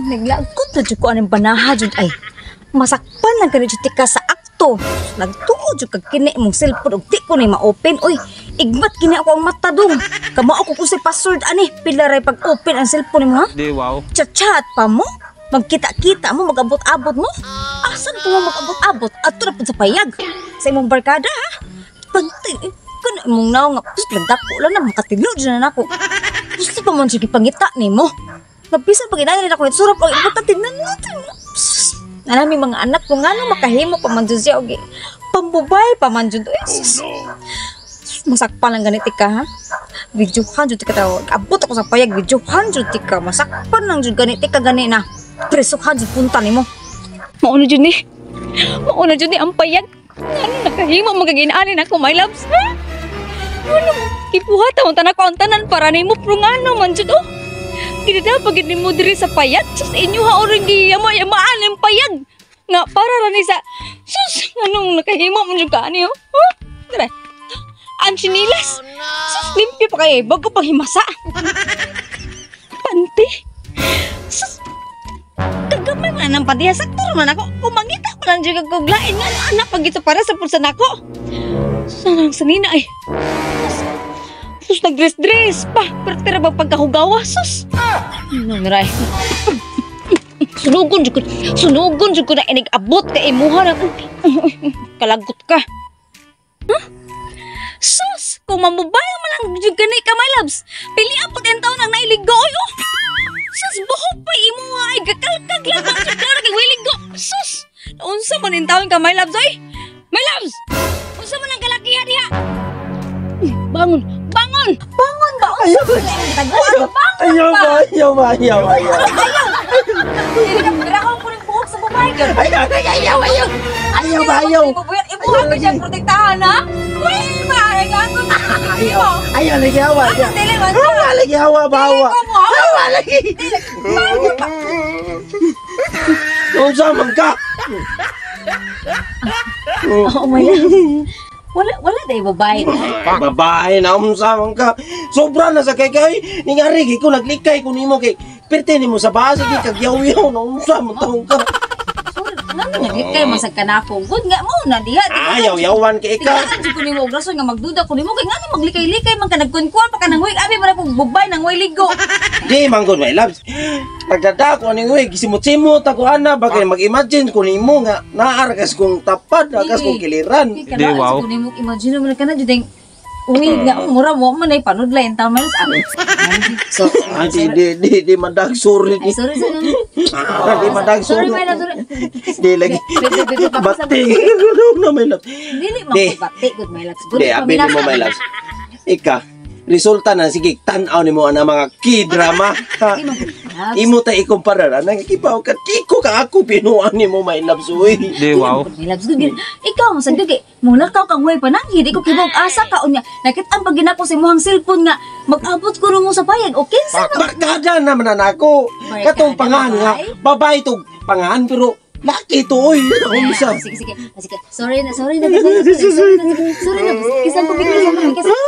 Naglagot na dyan ko anong banaha dyan ay. Masakpan lang ka dyan ka sa akto. Nagtuo dyan ka kini mong cellphone. Di ko na ma-open. Uy, igbat kini ako ang mata dong. Kamao ko kung sa password ani. Pilaray pag-open ang cellphone mo ha. Di, wow. Chat-chat pa mo. Magkita-kita mo, mag-abot-abot mo. Asan ko mo mag-abot-abot? Ato na po sa payag. Sa imong barkada ha. Pagting, kung mong naong nga, nagdako lang na, makatilo dyan na ako. Gusto pa man siya kipangita ni mo. Nagpisa pag inanay ako, surap ang ibutan, tignan natin. Alam mga anak ko nga nung makahimo pa man dyan siya, okay. Pambubay pa man dyan. Masakpan lang ganiti ka ha. Videohan dyan tika tawag. Abot ako sa payag, videohan dyan tika. Masakpan lang dyan ganiti ka gani na. Presohan dyan punta ni mo. Mauna dyan eh. Mauna dyan eh ang payag. Ano nakahimo magaginaanin ako, my loves, ha? Ano? Kipuhata ang tanak ko ang tanan para ni mo prungano man dyan, oh. Kinada pagid ni mo diri sa payag. Sus, inyo ha oring giyamaan ang payag. Nga, para rani sa... Sus, anong nakahimo mo dyan ka, ano, oh? Tara. Ang sinilas. Sus, limpyo pa kayo, bago pang himasa. Panty. Sus, kagamay man ang panty. Sakto naman ako. Kumangita ko lang dyan kaguglain nga na anak pag ito para sa pulsan ako. Sanang sanina ay. Sus, nag-dress-dress pa. Pero tira ba pagkahugawa, sus. Nangiray. Sunugon dyan ko na inag-abot ka imuha na. Kalagot ka. Huh? Sus, kung mamubaya mo lang dyan ganay ka, my loves. Pili apot yung taon ang nailigo, oh. Sus, buhok pa imuha ay gakalkag lang ang dyan kay wiligo. Sus, naunsa mo yung taon ka, my loves, oy. My loves, unsa mo ng kalakihan niya. Bangon, bangon, bangon ba? Ayaw ba? Kailangan ko rin buhok sa babae. Ayaw ba? Ibuhan ko siyang protektahan, ha? Uy, maaaring ako. Ayaw lagi hawa. Hawa lagi hawa bawa. Hawa lagi. Kung saan ka? Oh my God. Wala dahil babae. Babae na umsamang ka. Sobra na sa kay ningari ko naglikay ko nimo kay perte nimo sa base kay kagyaw-yaw na umsamang taong ka. Naglikay masag ka na ako. Good nga mo na diha. Ayaw-yawan kay ka. Tingnan ko nimo rason nga magduda ko nimo kay ngano maglikay-likay man ka nagkunkuan pa ka nang abi man ako bubay nang way ligo. Di manggod my loves. Pagdadako ning way gisimot-simot ako ana bagay mag-imagine ko nimo nga naargas kong tapad agas kong kiliran. Di, wow. Ko nimo imagine mo na kana jud uwi nga mura mo man ay panudlay entaw man sa amin. So, di madag sorry. sorry. Di madag Sorry, sorry. my love. Di lagi. Bati. Na my love. Dili man ko bati good my love. Di abi mo my love. Ika, resulta na sige tan-aw nimo ana mga K-drama. Imo ta ikumpara na nagikipaw ka tiko ka ako pinuan nimo my love suy. Di, wow. My loves good. Ikaw mo sagdi kay muna ka kang way pananghi di ko kibog asa ka unya. Nakit-an pag ginako sa imong cellphone nga mag-abot ko mo sa bayad. Okay sa Barkada naman na ako. Katong pangan nga babae tong pangan pero laki to oy. Sige. Sorry na. Kisan ko bigla sa mga kisan.